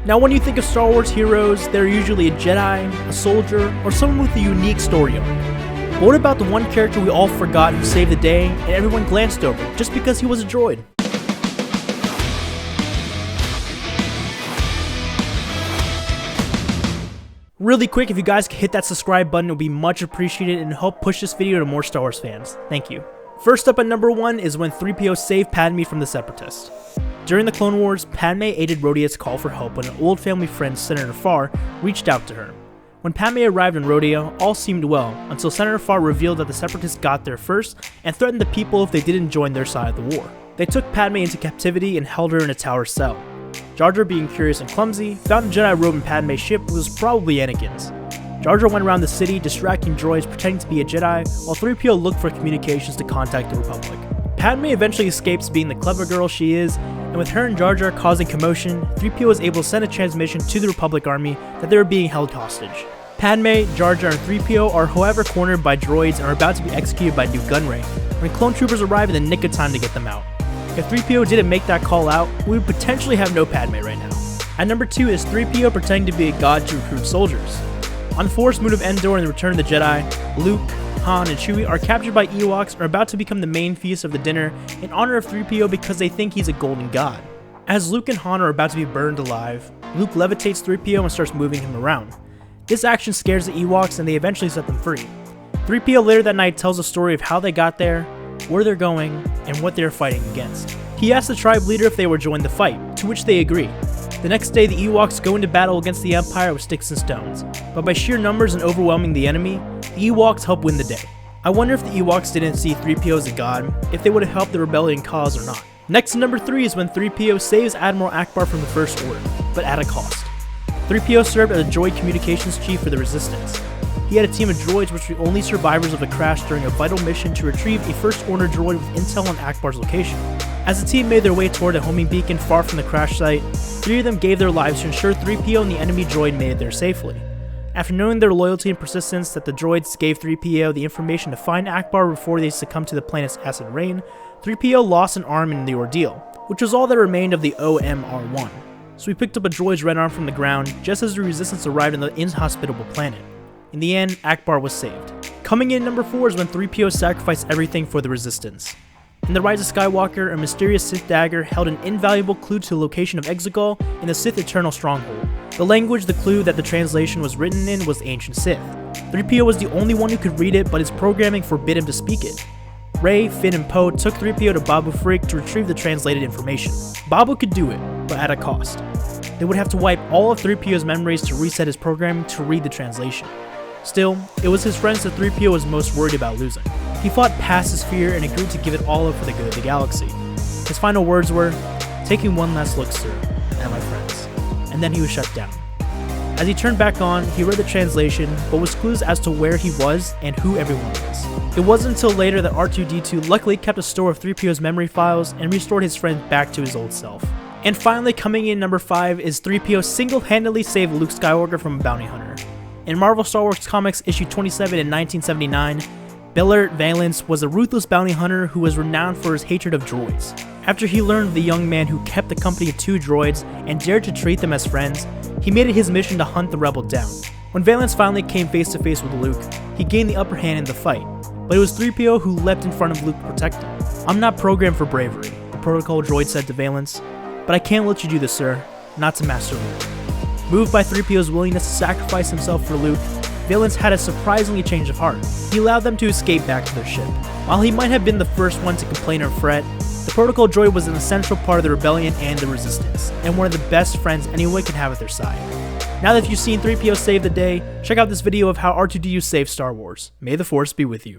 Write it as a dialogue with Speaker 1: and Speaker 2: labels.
Speaker 1: Now when you think of Star Wars heroes, they're usually a Jedi, a soldier, or someone with a unique story arc. But what about the one character we all forgot who saved the day and everyone glanced over just because he was a droid? Really quick, if you guys could hit that subscribe button, it would be much appreciated and help push this video to more Star Wars fans. Thank you. First up at number 1 is when C-3PO saved Padme from the Separatists. During the Clone Wars, Padme aided Rodia's call for help when an old family friend, Senator Farr, reached out to her. When Padme arrived in Rodia, all seemed well, until Senator Farr revealed that the Separatists got there first and threatened the people if they didn't join their side of the war. They took Padme into captivity and held her in a tower cell. Jar Jar, being curious and clumsy, found the Jedi robe in Padme's ship was probably Anakin's. Jar Jar went around the city distracting droids pretending to be a Jedi, while C-3PO looked for communications to contact the Republic. Padme eventually escapes being the clever girl she is, and with her and Jar Jar causing commotion, C-3PO was able to send a transmission to the Republic army that they were being held hostage. Padme, Jar Jar, and C-3PO are however cornered by droids and are about to be executed by Nute Gunray, when clone troopers arrive in the nick of time to get them out. If C-3PO didn't make that call out, we would potentially have no Padme right now. At number 2 is C-3PO pretending to be a god to recruit soldiers. On the Forest Moon of Endor in the Return of the Jedi, Luke, Han, and Chewie are captured by Ewoks and are about to become the main feast of the dinner in honor of C-3PO because they think he's a golden god. As Luke and Han are about to be burned alive, Luke levitates C-3PO and starts moving him around. This action scares the Ewoks and they eventually set them free. C-3PO later that night tells a story of how they got there, where they're going, and what they're fighting against. He asks the tribe leader if they would join the fight, to which they agree. The next day, the Ewoks go into battle against the Empire with sticks and stones, but by sheer numbers and overwhelming the enemy, the Ewoks help win the day. I wonder if the Ewoks didn't see C-3PO as a god, if they would have helped the rebellion cause or not. Next, number 3 is when C-3PO saves Admiral Ackbar from the First Order, but at a cost. C-3PO served as a droid communications chief for the Resistance. He had a team of droids which were the only survivors of a crash during a vital mission to retrieve a First Order droid with intel on Ackbar's location. As the team made their way toward a homing beacon far from the crash site, 3 of them gave their lives to ensure C-3PO and the enemy droid made it there safely. After knowing their loyalty and persistence that the droids gave C-3PO the information to find Ackbar before they succumbed to the planet's acid rain, C-3PO lost an arm in the ordeal, which was all that remained of the OMR-1. So he picked up a droid's red arm from the ground just as the Resistance arrived on the inhospitable planet. In the end, Ackbar was saved. Coming in number 4 is when C-3PO sacrificed everything for the Resistance. In The Rise of Skywalker, a mysterious Sith dagger held an invaluable clue to the location of Exegol in the Sith Eternal Stronghold. The language the clue that the translation was written in was Ancient Sith. C-3PO was the only one who could read it, but his programming forbid him to speak it. Rey, Finn, and Poe took C-3PO to Babu Frick to retrieve the translated information. Babu could do it, but at a cost. They would have to wipe all of C-3PO's memories to reset his programming to read the translation. Still, it was his friends that C-3PO was most worried about losing. He fought past his fear and agreed to give it all up for the good of the galaxy. His final words were, "Taking one last look, sir, at my friends." And then he was shut down. As he turned back on, he read the translation, but was clueless as to where he was and who everyone was. It wasn't until later that R2-D2 luckily kept a store of C-3PO's memory files and restored his friend back to his old self. And finally, coming in number 5 is C-3PO single-handedly saved Luke Skywalker from a bounty hunter. In Marvel Star Wars Comics issue 27 in 1979, Bellert Valance was a ruthless bounty hunter who was renowned for his hatred of droids. After he learned of the young man who kept the company of 2 droids and dared to treat them as friends, he made it his mission to hunt the rebel down. When Valance finally came face to face with Luke, he gained the upper hand in the fight, but it was C-3PO who leapt in front of Luke to protect him. "I'm not programmed for bravery," the protocol droid said to Valance, "but I can't let you do this, sir, not to Master Luke." Moved by C-3PO's willingness to sacrifice himself for Luke, Valance had a surprisingly change of heart. He allowed them to escape back to their ship. While he might have been the first one to complain or fret, the protocol droid was an essential part of the rebellion and the Resistance, and one of the best friends anyone could have at their side. Now that you've seen C-3PO save the day, check out this video of how R2-D2 saved Star Wars. May the Force be with you.